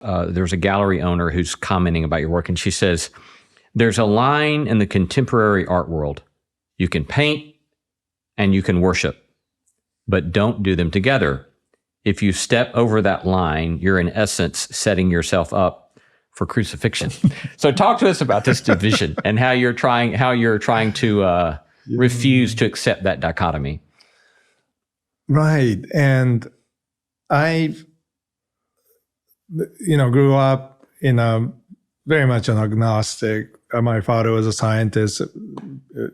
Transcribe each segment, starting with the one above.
there's a gallery owner who's commenting about your work, and she says, there's a line in the contemporary art world. You can paint and you can worship, but don't do them together. If you step over that line, you're in essence setting yourself up for crucifixion. So talk to us about this division and how you're trying to refuse to accept that dichotomy. Right. And I, grew up in a very much an agnostic. My father was a scientist, a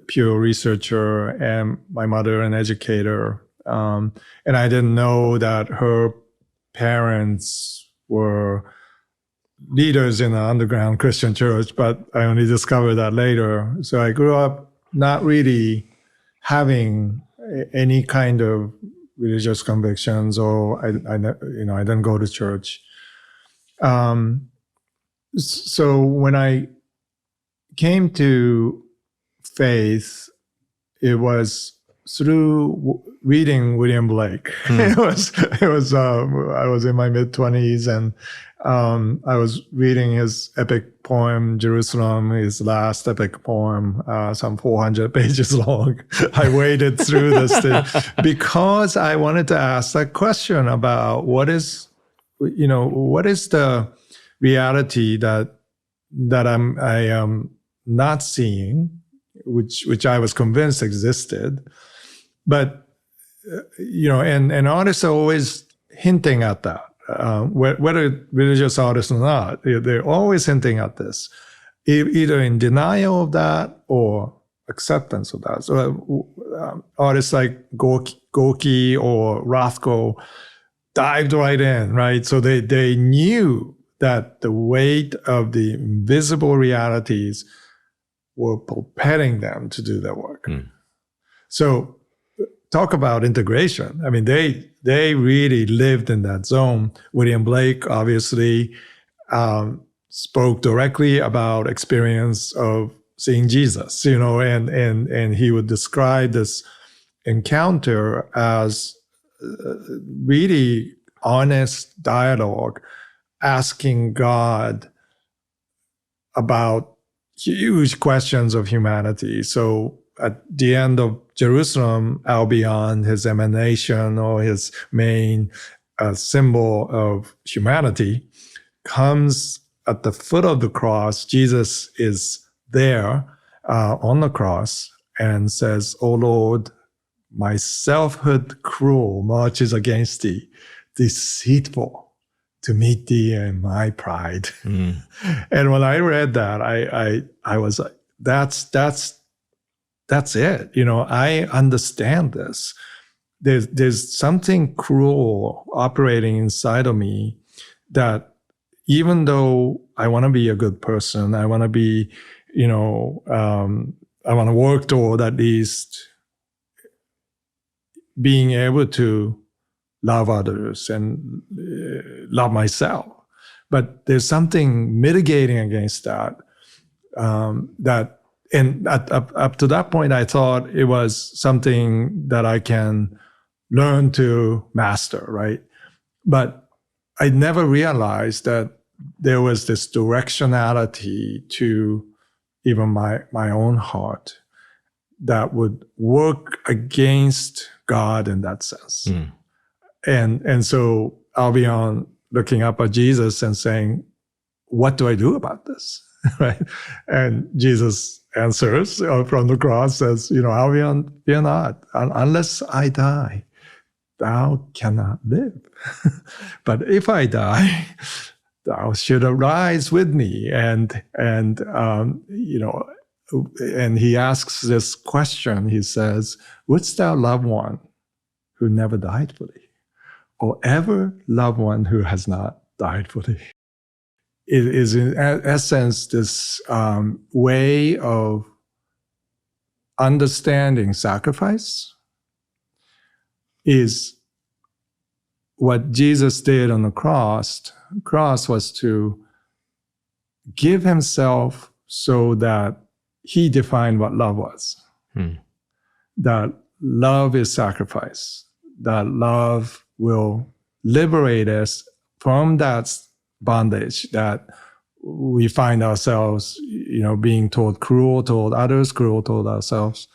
pure researcher, and my mother an educator. And I didn't know that her parents were leaders in an underground Christian church, but I only discovered that later. So I grew up not really having any kind of religious convictions, or I didn't go to church. So when I came to faith, it was through reading William Blake. It was. I was in my mid-20s, and I was reading his epic poem, Jerusalem, his last epic poem, some 400 pages long. I waded through this thing because I wanted to ask that question about what is the reality that I am not seeing, which I was convinced existed. But, and artists are always hinting at that, whether religious artists or not, they're always hinting at this, either in denial of that or acceptance of that. So artists like Gorky or Rothko dived right in, right? So they knew that the weight of the invisible realities were propelling them to do their work. So talk about integration. I mean, they really lived in that zone. William Blake obviously spoke directly about experience of seeing Jesus, and he would describe this encounter as really honest dialogue, asking God about huge questions of humanity. So at the end of Jerusalem, out beyond his emanation or his main symbol of humanity, comes at the foot of the cross. Jesus is there on the cross and says, "O Lord, my selfhood cruel marches against thee, deceitful to meet thee in my pride." And when I read that, I was like, that's it. I understand this. There's something cruel operating inside of me that even though I want to be a good person, I want to be, I want to work toward at least being able to love others and love myself. But there's something mitigating against that, and up to that point, I thought it was something that I can learn to master, right? But I never realized that there was this directionality to even my own heart that would work against God in that sense. And so I'll be on looking up at Jesus and saying, what do I do about this? Right? And Jesus answers from the cross, says, Albion, fear not, unless I die, thou cannot live. But if I die, thou should arise with me. And he asks this question. He says, wouldst thou love one who never died for thee, or ever love one who has not died for thee? It is in essence this way of understanding sacrifice is what Jesus did on the cross. The cross was to give himself so that he defined what love was. That love is sacrifice. That love will liberate us from that bondage that we find ourselves, being toward others, cruel toward ourselves.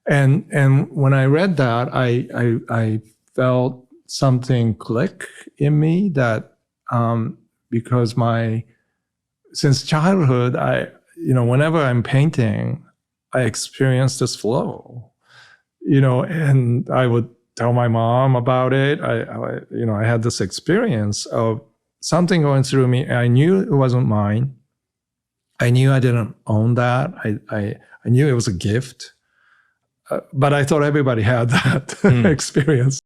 And when I read that, I felt something click in me that, because since childhood, whenever I'm painting, I experience this flow, and I would tell my mom about it. I had this experience of something going through me. I knew it wasn't mine. I knew I didn't own that. I knew it was a gift, but I thought everybody had that experience.